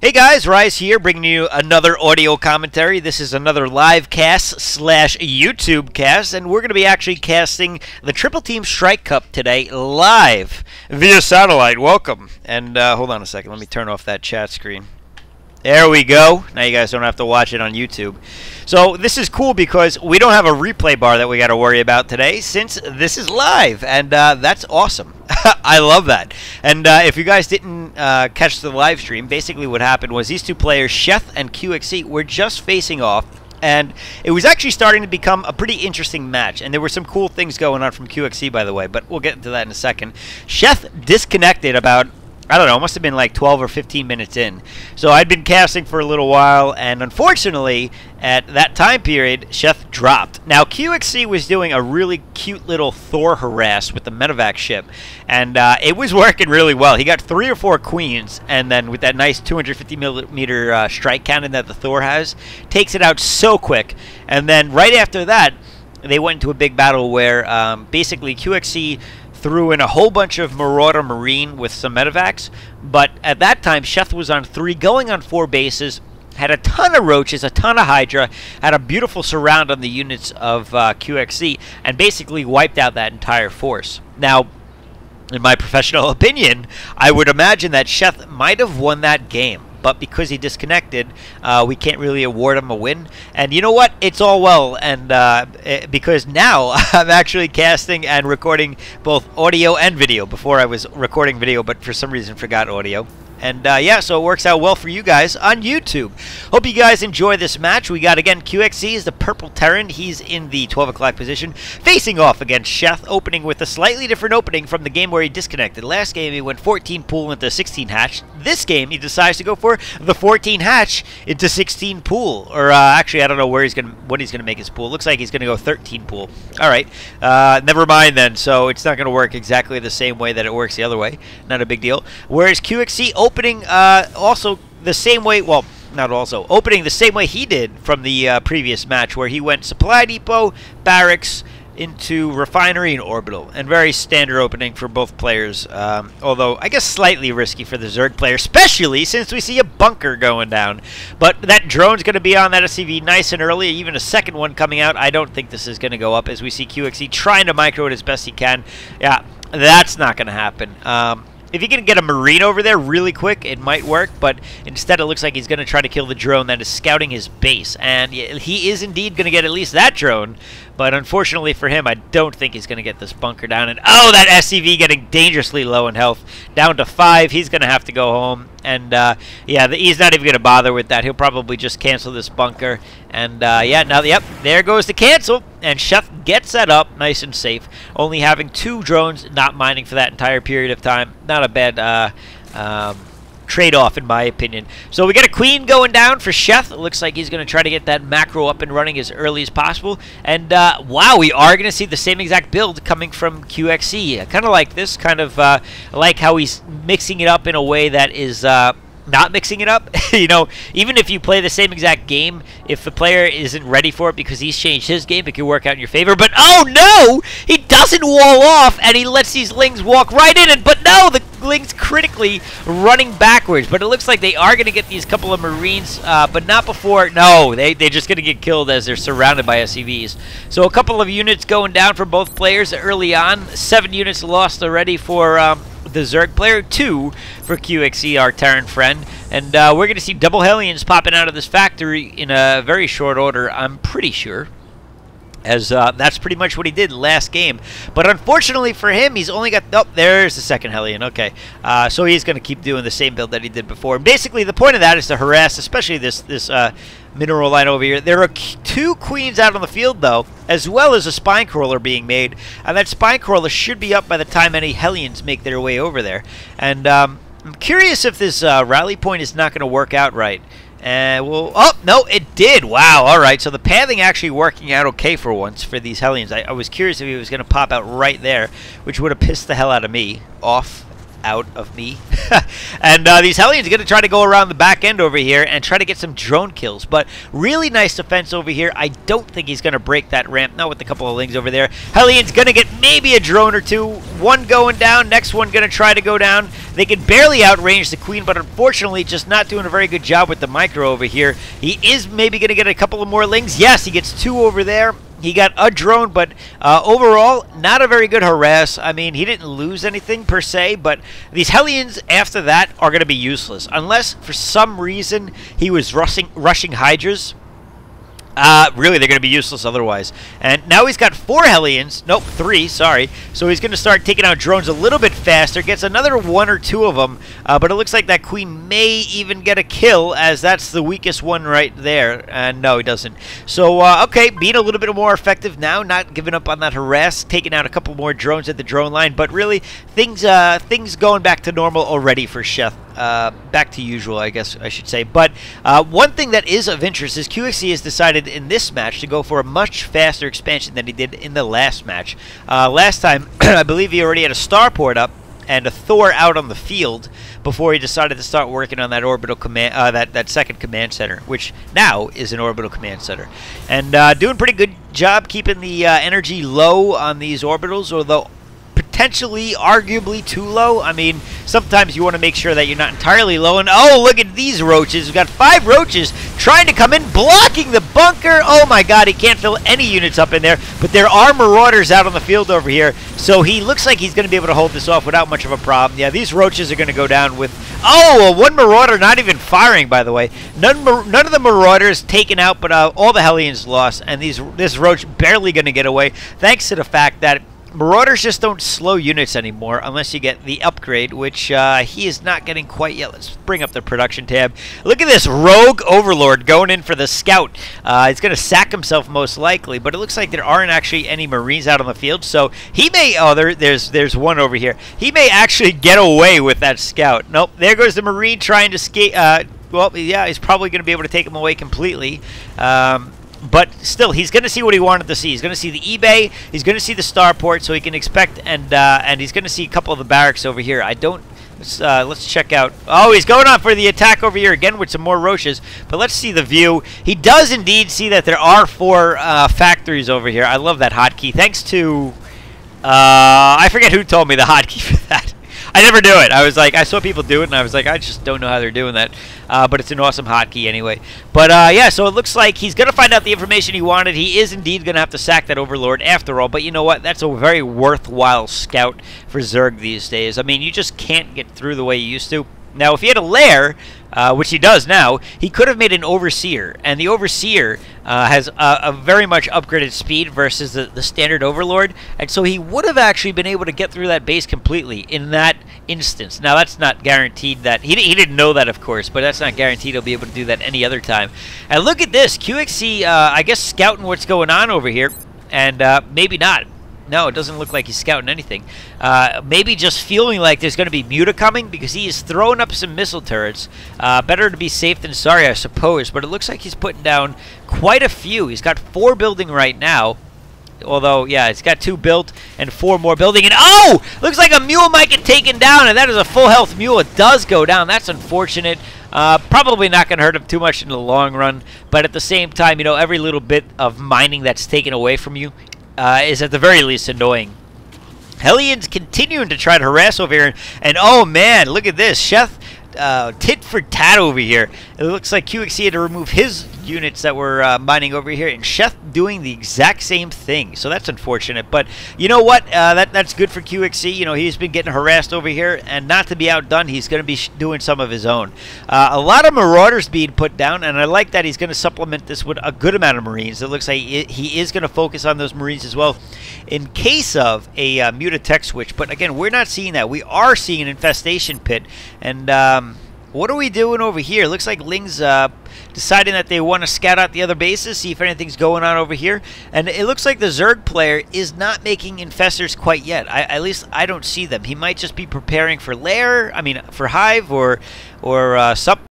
Hey guys, Rise here, bringing you another audio commentary. This is another live cast slash YouTube cast, and we're going to be actually casting the Triple Team Strike Cup today live via satellite. Welcome. And hold on a second, let me turn off that chat screen. There we go. Now you guys don't have to watch it on YouTube. So this is cool because we don't have a replay bar that we got to worry about today since this is live, and that's awesome. I love that. And if you guys didn't catch the live stream, basically what happened was these two players, Sheth and QXC, were just facing off, and it was actually starting to become a pretty interesting match. And there were some cool things going on from QXC, by the way, but we'll get into that in a second. Sheth disconnected about, I don't know, it must have been like 12 or 15 minutes in. So I'd been casting for a little while, and unfortunately, at that time period, Sheth dropped. Now, QXC was doing a really cute little Thor harass with the medevac ship, and it was working really well. He got 3 or 4 queens, and then with that nice 250mm strike cannon that the Thor has, takes it out so quick. And then right after that, they went into a big battle where basically QXC threw in a whole bunch of Marauder Marine with some medevacs, but at that time Sheth was on 3, going on 4 bases, had a ton of roaches, a ton of Hydra, had a beautiful surround on the units of QXC, and basically wiped out that entire force. Now, in my professional opinion, I would imagine that Sheth might have won that game, but because he disconnected, we can't really award him a win. And you know what? It's all well, and because now I'm actually casting and recording both audio and video. Before I was recording video, but for some reason forgot audio. And yeah, so it works out well for you guys on YouTube. Hope you guys enjoy this match. We got, again, QXC is the purple Terran. He's in the 12 o'clock position, facing off against Sheth, opening with a slightly different opening from the game where he disconnected. Last game, he went 14 pool into 16 hatch. This game, he decides to go for the 14 hatch into 16 pool. Or actually, I don't know where what he's gonna make his pool. Looks like he's gonna go 13 pool. All right, never mind then. So it's not gonna work exactly the same way that it works the other way. Not a big deal. Whereas QXC opening also the same way, well, not also, opening the same way he did from the previous match, where he went supply depot, barracks, into refinery and orbital, and very standard opening for both players, although I guess slightly risky for the Zerg player, especially since we see a bunker going down. But that drone's going to be on that SCV nice and early, even a second one coming out. I don't think this is going to go up, as we see QXC trying to micro it as best he can. Yeah, that's not going to happen. If you can get a Marine over there really quick, it might work, but instead it looks like he's going to try to kill the drone that is scouting his base. And he is indeed going to get at least that drone, but unfortunately for him, I don't think he's going to get this bunker down. And oh, that SCV getting dangerously low in health, down to 5. He's going to have to go home. And yeah, he's not even going to bother with that. He'll probably just cancel this bunker. And yeah, now, yep, there goes the cancel. And Sheth gets that up nice and safe, only having 2 drones not mining for that entire period of time. Not a bad trade-off, in my opinion. So we got a queen going down for Sheth. It looks like he's going to try to get that macro up and running as early as possible. And wow, we are going to see the same exact build coming from QXC. I kind of like this, kind of like how he's mixing it up in a way that is not mixing it up. You know, even if you play the same exact game, if the player isn't ready for it because he's changed his game, it could work out in your favor. But oh no, he doesn't wall off, and he lets these Lings walk right in it. But no, the Lings critically running backwards. But it looks like they are going to get these couple of Marines, but not before. No, they're just going to get killed as they're surrounded by SCVs. So a couple of units going down for both players early on. 7 units lost already for the Zerg player, 2 for QXC, our Terran friend. And we're going to see double Hellions popping out of this factory in a very short order, I'm pretty sure, as that's pretty much what he did last game. But unfortunately for him, he's only got, oh, there's the second Hellion. Okay, so he's going to keep doing the same build that he did before. And basically the point of that is to harass, especially this mineral line over here. There are 2 queens out on the field, though, as well as a spine crawler being made, and that spine crawler should be up by the time any Hellions make their way over there. And I'm curious if this rally point is not going to work out right. Well, oh, no, it did. Wow, all right. So the pathing actually working out okay for once for these Hellions. I was curious if he was going to pop out right there, which would have pissed the hell out of me off. out of me. And these Hellions are going to try to go around the back end over here and try to get some drone kills. But really nice defense over here. I don't think he's going to break that ramp. Not with a couple of lings over there. Hellion's going to get maybe a drone or two. One going down. Next one going to try to go down. They can barely outrange the Queen, but unfortunately just not doing a very good job with the micro over here. He is maybe going to get a couple of more lings. Yes, he gets 2 over there. He got a drone, but overall, not a very good harass. I mean, he didn't lose anything per se, but these Hellions after that are going to be useless. Unless, for some reason, he was rushing Hydras. Really, they're going to be useless otherwise. And now he's got 4 Hellions. Nope, 3, sorry. So he's going to start taking out drones a little bit faster. Gets another 1 or 2 of them. But it looks like that Queen may even get a kill, as that's the weakest one right there. And no, he doesn't. So, okay, being a little bit more effective now. Not giving up on that harass. Taking out a couple more drones at the drone line. But really, things going back to normal already for Sheth. Back to usual, I guess I should say. But one thing that is of interest is QXC has decided in this match to go for a much faster expansion than he did in the last match. Last time, I believe he already had a starport up and a Thor out on the field before he decided to start working on that orbital command, that second command center, which now is an orbital command center, and doing pretty good job keeping the energy low on these orbitals, although potentially, arguably too low. I mean, sometimes you want to make sure that you're not entirely low. And oh, look at these roaches. We've got 5 roaches trying to come in, blocking the bunker. Oh my god, he can't fill any units up in there. But there are marauders out on the field over here, so he looks like he's going to be able to hold this off without much of a problem. Yeah, these roaches are going to go down with... Oh, 1 marauder not even firing, by the way. None of the marauders taken out, but all the Hellions lost. And this roach barely going to get away, thanks to the fact that Marauders just don't slow units anymore unless you get the upgrade, which he is not getting quite yet. Let's bring up the production tab. Look at this rogue overlord going in for the scout. He's going to sack himself most likely, but it looks like there aren't actually any Marines out on the field, so he may... Oh, there's one over here. He may actually get away with that scout. Nope, there goes the Marine trying to skate... well, yeah, he's probably going to be able to take him away completely. But still, he's going to see what he wanted to see. He's going to see the eBay. He's going to see the starport, so he can expect, and he's going to see a couple of the barracks over here. I don't... Let's check out... Oh, he's going on for the attack over here again with some more roaches. But let's see the view. He does indeed see that there are 4 factories over here. I love that hotkey. Thanks to... I forget who told me the hotkey for that. I never do it. I was like, I saw people do it, and I was like, I just don't know how they're doing that. But it's an awesome hotkey anyway. But yeah, so it looks like he's going to find out the information he wanted. He is indeed going to have to sack that overlord after all. But you know what? That's a very worthwhile scout for Zerg these days. I mean, you just can't get through the way you used to. Now, if he had a lair, which he does now, he could have made an Overseer. And the Overseer has a very much upgraded speed versus the standard Overlord. And so he would have actually been able to get through that base completely in that instance. Now, that's not guaranteed that... He didn't know that, of course, but that's not guaranteed he'll be able to do that any other time. And look at this. QXC, I guess, scouting what's going on over here. And maybe not. No, it doesn't look like he's scouting anything. Maybe just feeling like there's going to be Muta coming because he is throwing up some missile turrets. Better to be safe than sorry, I suppose. But it looks like he's putting down quite a few. He's got 4 building right now. Although, yeah, he's got 2 built and 4 more building. And, oh! Looks like a mule might get taken down, and that is a full health mule. It does go down. That's unfortunate. Probably not going to hurt him too much in the long run. But at the same time, you know, every little bit of mining that's taken away from you is at the very least annoying. Hellion's continuing to try to harass over here, and oh man, look at this. Sheth tit for tat over here. It looks like QXC had to remove his units that were mining over here, and Sheth doing the exact same thing. So that's unfortunate, but you know what? That's good for QXC. You know, he's been getting harassed over here, and not to be outdone, he's going to be doing some of his own. A lot of Marauders being put down, and I like that he's going to supplement this with a good amount of Marines. It looks like he is going to focus on those Marines as well in case of a Muta tech switch. But again, we're not seeing that. We are seeing an infestation pit, and what are we doing over here? Looks like Ling's deciding that they want to scout out the other bases, see if anything's going on over here. And it looks like the Zerg player is not making infestors quite yet. At least I don't see them. He might just be preparing for lair, for hive, or something.